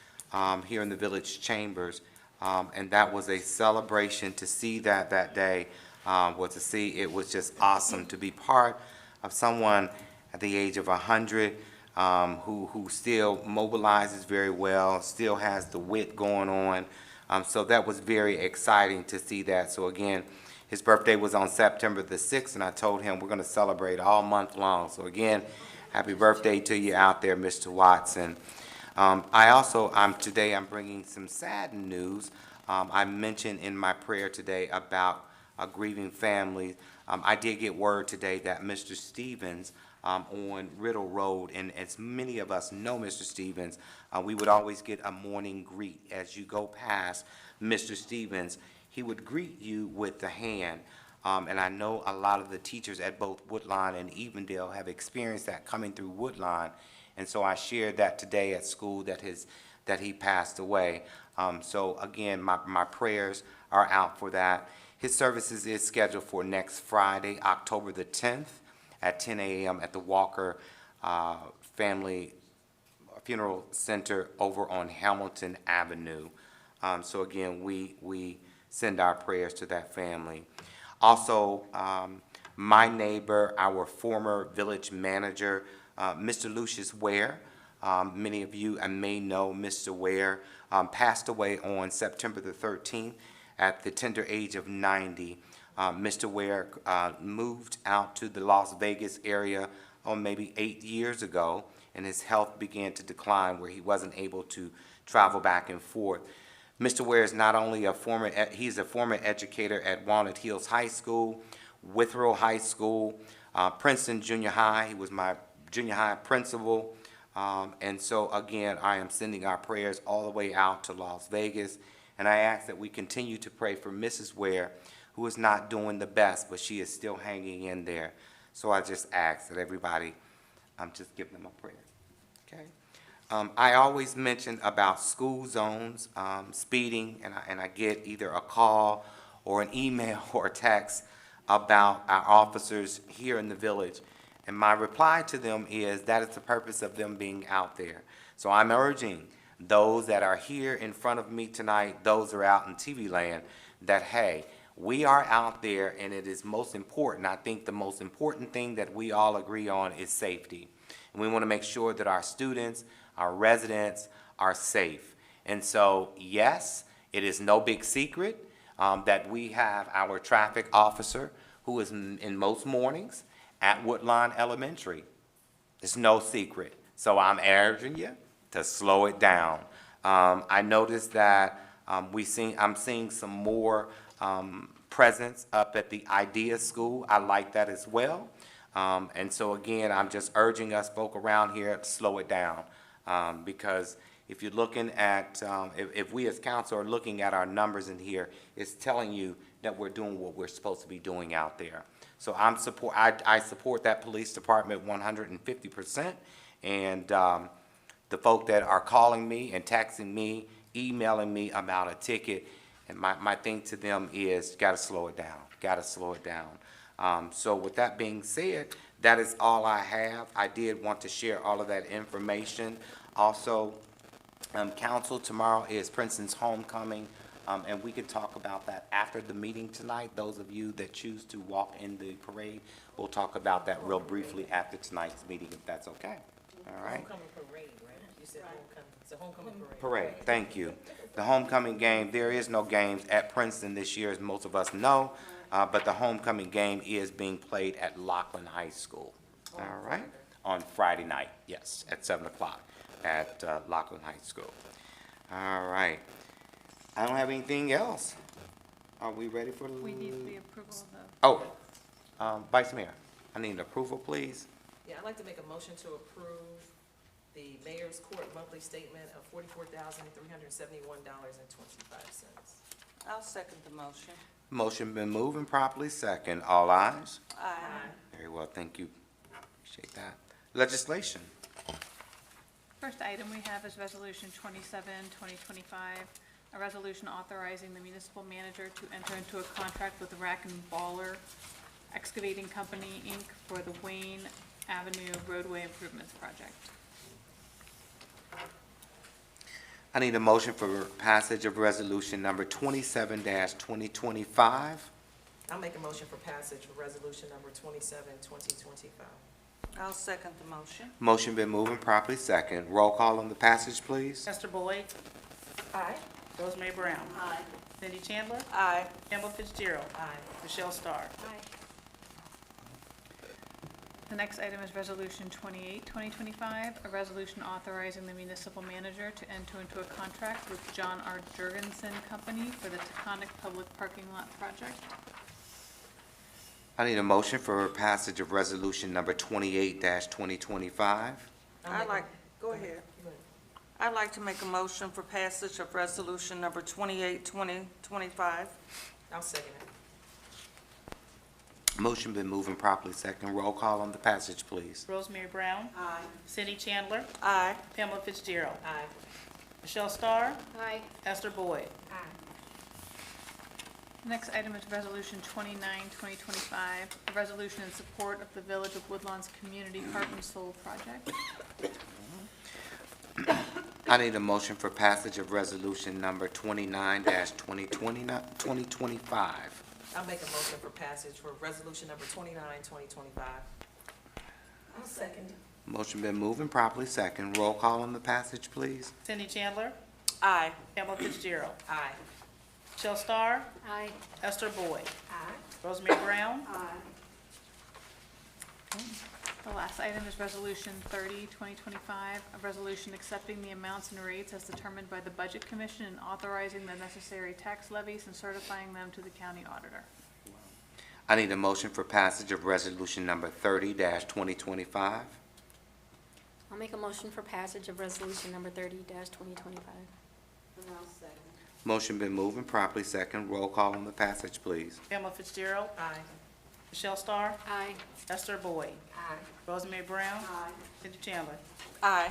chambers. And that was a celebration. To see that day, it was just awesome to be part of someone at the age of 100 who still mobilizes very well, still has the wit going on. So that was very exciting to see that. So again, his birthday was on September the 6th, and I told him we're going to celebrate all month long. So again, happy birthday to you out there, Mr. Watson. Today I'm bringing some sad news. I mentioned in my prayer today about a grieving family. I did get word today that Mr. Stevens on Riddle Road, and as many of us know Mr. Stevens, we would always get a morning greet. As you go past Mr. Stevens, he would greet you with the hand. And I know a lot of the teachers at both Woodlawn and Evendale have experienced that coming through Woodlawn. And so I shared that today at school that he passed away. So again, my prayers are out for that. His services is scheduled for next Friday, October the 10th at 10 a.m. at the Walker Family Funeral Center over on Hamilton Avenue. So again, we send our prayers to that family. Also, my neighbor, our former village manager, Mr. Lucius Ware, many of you may know Mr. Ware, passed away on September the 13th at the tender age of 90. Mr. Ware moved out to the Las Vegas area maybe 8 years ago, and his health began to decline where he wasn't able to travel back and forth. Mr. Ware is not only he's a former educator at Walnut Hills High School, Withrow High School, Princeton Junior High. He was my junior high principal. And so again, I am sending our prayers all the way out to Las Vegas. And I ask that we continue to pray for Mrs. Ware, who is not doing the best, but she is still hanging in there. So I just ask that everybody just give them a prayer. Okay? I always mention about school zones, speeding, and I get either a call or an email or a text about our officers here in the village. And my reply to them is that is the purpose of them being out there. So I'm urging those that are here in front of me tonight, those that are out in TV land, that, hey, we are out there, and it is most important. I think the most important thing that we all agree on is safety. And we want to make sure that our students, our residents are safe. And so, yes, it is no big secret that we have our traffic officer who is in most mornings at Woodlawn Elementary. It's no secret. So I'm urging you to slow it down. I noticed that I'm seeing some more presence up at the IDEA School. I like that as well. And so again, I'm just urging us folk around here to slow it down. Because if you're looking at, if we as council are looking at our numbers in here, it's telling you that we're doing what we're supposed to be doing out there. So I support that police department 150%. And the folk that are calling me and texting me, emailing me about a ticket, and my thing to them is, gotta slow it down, gotta slow it down. So with that being said, that is all I have. I did want to share all of that information. Also, council, tomorrow is Princeton's homecoming, and we can talk about that after the meeting tonight. Those of you that choose to walk in the parade, we'll talk about that real briefly after tonight's meeting, if that's okay. All right. Homecoming parade, right? You said homecoming, it's a homecoming parade. Parade, thank you. The homecoming game, there is no games at Princeton this year, as most of us know, but the homecoming game is being played at Lockland High School. All right? On Friday night, yes, at 7 o'clock at Lockland High School. All right. I don't have anything else. Are we ready for? We need the approval of the, Oh, Vice Mayor, I need approval, please. Yeah, I'd like to make a motion to approve the mayor's court monthly statement of $44,371.25. I'll second the motion. Motion been moved and properly second. All ayes? Aye. Very well, thank you. Appreciate that. Legislation. first item we have is Resolution 27, 2025, a resolution authorizing the municipal manager to enter into a contract with Rack and Baller Excavating Company, Inc. for the Wayne Avenue roadway improvements project. I need a motion for passage of resolution number 27-2025. I'll make a motion for passage for resolution number 27, 2025. I'll second the motion. Motion been moved and properly second. Roll call on the passage, please. Esther Boyd, Aye. Rosemary Brown, Aye. Cindy Chandler, Aye. Pamela Fitzgerald, Aye. Michelle Starr. Aye. The next item is Resolution 28, 2025, a resolution authorizing the municipal manager to enter into a contract with John R. Jurgensen Company for the Taconic Public Parking Lot project. I need a motion for passage of resolution number 28-2025. Go ahead. I'd like to make a motion for passage of resolution number 28, 2025. I'll second it. Motion been moved and properly second. Roll call on the passage, please. Rosemary Brown, Aye. Cindy Chandler, Aye. Pamela Fitzgerald, Aye. Michelle Starr, Aye. Esther Boyd. Next item is Resolution 29, 2025, a resolution in support of the Village of Woodlawn's Community Heart and Soul project. I need a motion for passage of resolution number 29-2025. I'll make a motion for passage for resolution number 29, 2025. I'll second. Motion been moved and properly second. Roll call on the passage, please. Cindy Chandler, Aye. Pamela Fitzgerald, Aye. Michelle Starr, Aye. Esther Boyd, Aye. Rosemary Brown, Aye. The last item is Resolution 30, 2025, a resolution accepting the amounts and rates as determined by the Budget Commission and authorizing the necessary tax levies and certifying them to the county auditor. I need a motion for passage of resolution number 30-2025. I'll make a motion for passage of resolution number 30-2025. And I'll second. Motion been moved and properly second. Roll call on the passage, please. Pamela Fitzgerald, Aye. Michelle Starr, Aye. Esther Boyd, Aye. Rosemary Brown, Aye. Cindy Chandler. Aye.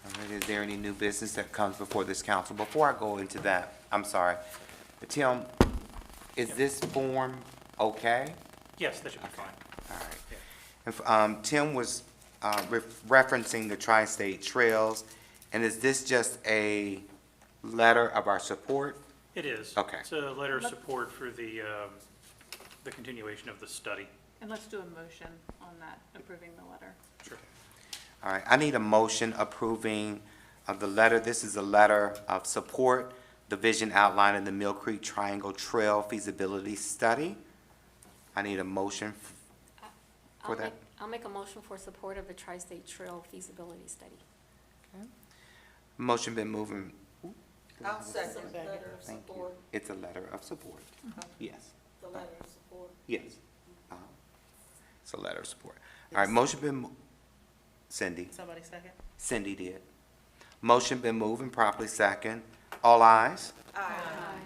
All right, is there any new business that comes before this council? Before I go into that, I'm sorry. Tim, is this form okay? Yes, that should be fine. All right. If, Tim was referencing the Tri-State Trails, and is this just a letter of our support? It is. Okay. It's a letter of support for the continuation of the study. And let's do a motion on that, approving the letter. Sure. All right, I need a motion approving of the letter. This is a letter of support, the vision outline in the Mill Creek Triangle Trail feasibility study. I need a motion for that. I'll make a motion for support of the Tri-State Trail feasibility study. Motion been moving. I'll second. Letter of Thank you. support. It's a letter of support. Yes, The letter of support. yes. It's a letter of support. All right, motion been, Cindy. Somebody second? Cindy did. Motion been moved and properly second. All ayes? Aye.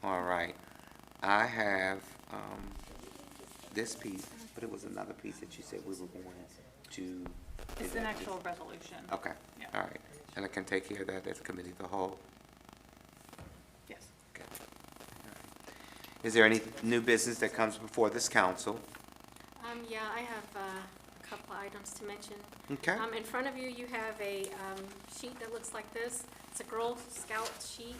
All right. I have, this piece, but it was another piece that you said we were going to. It's an actual resolution. Okay, Yeah. all right. And I can take care of that as committee of the whole. Yes. Okay. All right. Is there any new business that comes before this council? Yeah, I have a couple items to mention. Okay, In front of you, you have a sheet that looks like this. It's a Girl Scout sheet.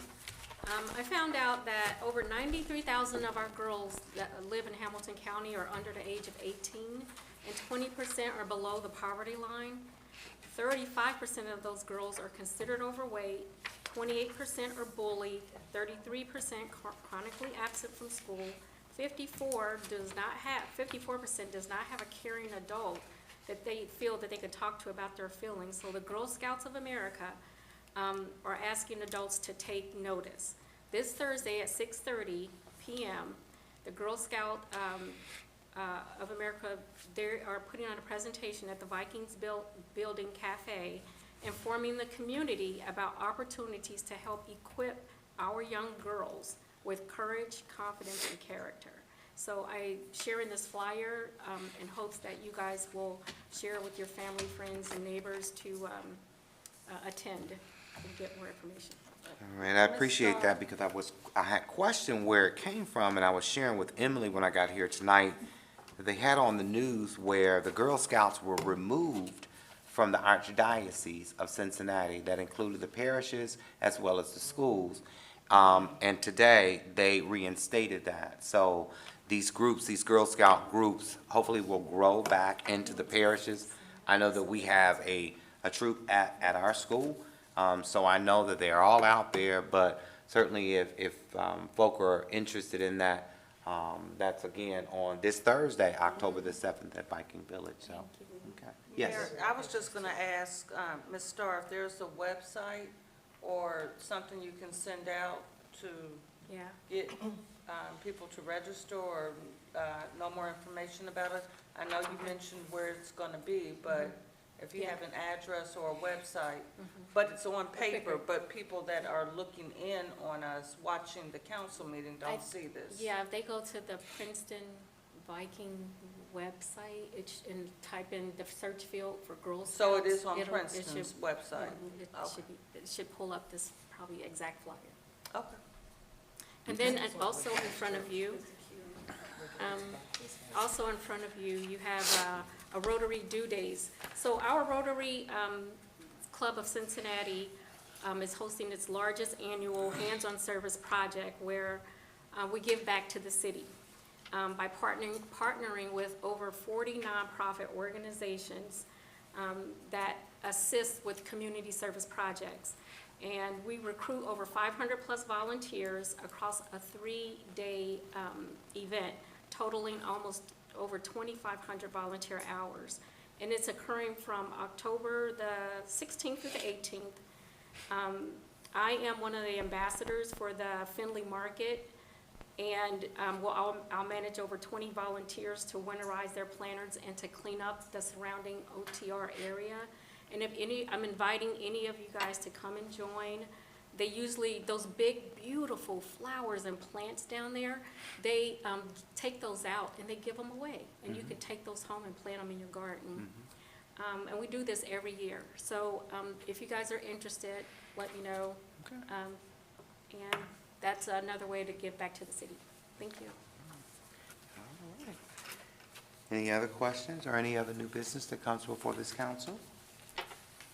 I found out that over 93,000 of our girls that live in Hamilton County are under the age of 18, and 20% are below the poverty line. 35% of those girls are considered overweight, 28% are bullied, 33% chronically absent from school, 54% does not have a caring adult that they feel that they could talk to about their feelings. So the Girl Scouts of America are asking adults to take notice. This Thursday at 6:30 p.m., the Girl Scout of America, they are putting on a presentation at the Vikings Building Cafe, informing the community about opportunities to help equip our young girls with courage, confidence, and character. So I sharing this flyer in hopes that you guys will share with your family, friends, and neighbors to attend and get more information. All right, I appreciate that because I had questioned where it came from, and I was sharing with Emily when I got here tonight that they had on the news where the Girl Scouts were removed from the Archdiocese of Cincinnati. That included the parishes as well as the schools. And today they reinstated that. So these groups, these Girl Scout groups, hopefully will grow back into the parishes. I know that we have a troop at our school. So I know that they're all out there, but certainly if folk are interested in that, that's again on this Thursday, October the 7th at Viking Village, so. Okay. Yes. Mayor, I was just gonna ask, Ms. Starr, if there's a website or something you can send out to Yeah. get people to register or know more information about it. I know you mentioned where it's gonna be, but if you Yeah. have an address or a website, but it's on paper, but people that are looking in on us, watching the council meeting don't see this. Yeah, if they go to the Princeton Viking website, and type in the search field for Girl Scouts. So it is on it Princeton's should- website? Mhm, it should pull up this probably exact flyer. Okay. And then also in front of you, you have a Rotary Due Days. So our Rotary Club of Cincinnati is hosting its largest annual hands-on service project where we give back to the city by partnering with over 40 nonprofit organizations that assist with community service projects. And we recruit over 500-plus volunteers across a 3-day event, totaling almost over 2,500 volunteer hours. And it's occurring from October the 16th through the 18th. I am one of the ambassadors for the Findlay Market, and I'll manage over 20 volunteers to winterize their planters and to clean up the surrounding OTR area. And I'm inviting any of you guys to come and join. They usually, those big, beautiful flowers and plants down there, they take those out and they give them away. And you can take those home and plant them in your garden. And we do this every year. So if you guys are interested, let me know. Okay. And that's another way to give back to the city. Thank you. All right. Any other questions or any other new business that comes before this council?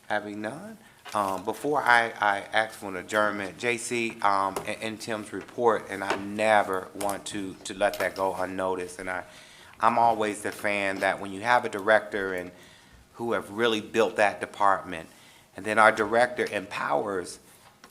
Having none, before I ask for an adjournment, JC, and Tim's report, and I never want to let that go unnoticed, and I'm always the fan that when you have a director and who have really built that department, and then our director empowers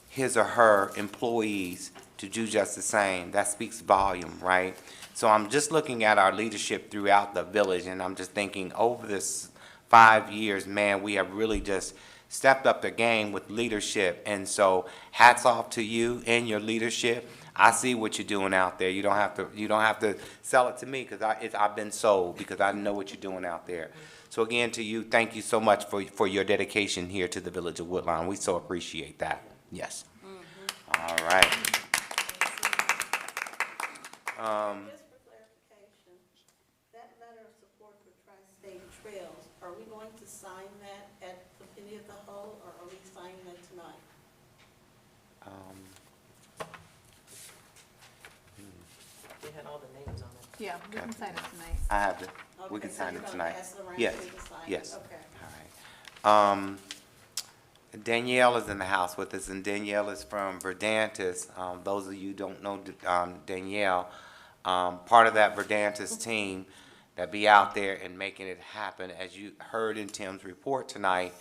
his or her employees to do just the same, that speaks volume, right? So I'm just looking at our leadership throughout the village, and I'm just thinking over this 5 years, man, we have really just stepped up the game with leadership. And so hats off to you and your leadership. I see what you're doing out there. You don't have to sell it to me because I've been sold because I know what you're doing out there. So again, to you, thank you so much for your dedication here to the village of Woodlawn. We so appreciate that. Yes. All right. Just for clarification, that letter of support for Tri-State Trails, are we going to sign that at the committee of the whole, or are we signing that tonight? They had all the names on it. Yeah, we can sign it tonight. I have it. We Okay, can so sign you're it gonna tonight. pass it around Yes, so we can sign it? yes. Okay. All right. Danielle is in the house with us, and Danielle is from Verdantis. Those of you who don't know Danielle, part of that Verdantis team that be out there and making it happen, as you heard in Tim's report tonight,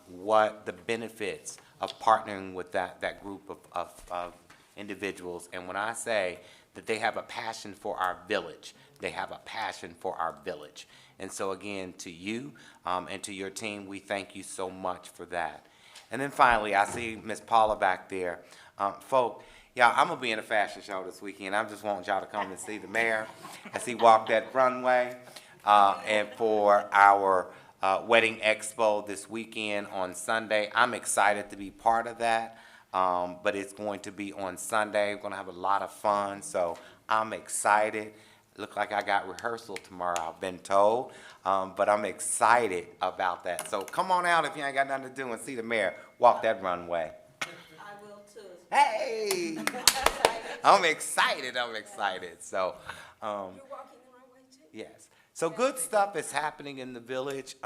what the benefits of partnering with that group of individuals. And when I say that they have a passion for our village, they have a passion for our village. And so again, to you and to your team, we thank you so much for that. And then finally, I see Miss Paula back there. Folk, yeah, I'm gonna be in a fashion show this weekend. I just want y'all to come and see the mayor as he walked that runway. And for our wedding expo this weekend on Sunday, I'm excited to be part of that. But it's going to be on Sunday. We're gonna have a lot of fun, so I'm excited. Look like I got rehearsal tomorrow, I've been told, but I'm excited about that. So come on out if you ain't got nothing to do and see the mayor walk that runway. I will too. Hey, I'm excited, So, You're walking the runway too? yes. So good stuff is happening in the village.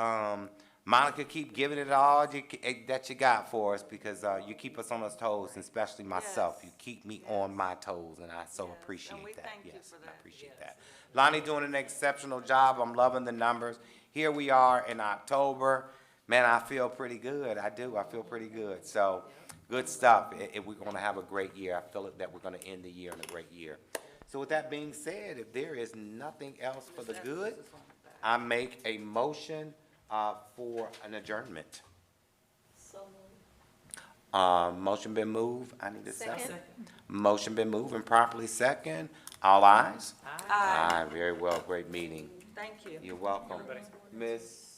Monica, keep giving it all that you got for us, because you keep us on our toes, and especially myself. Yes. You keep me on my toes, and I so Yes, appreciate and we that. thank you Yes, for I that. appreciate Yes. that. Lonnie doing an exceptional job. I'm loving the numbers. Here we are in October. Man, I feel pretty good. I do. I feel pretty good. So good stuff. We're going to have a great year. I feel that we're going to end the year in a great year. So with that being said, if there is nothing else for the good, I make a motion for an adjournment. So moved. Motion been moved. I need a second. Second. Motion been moved and properly second. All ayes? Aye. Aye, very well. Great meeting. Thank you. You're welcome. Miss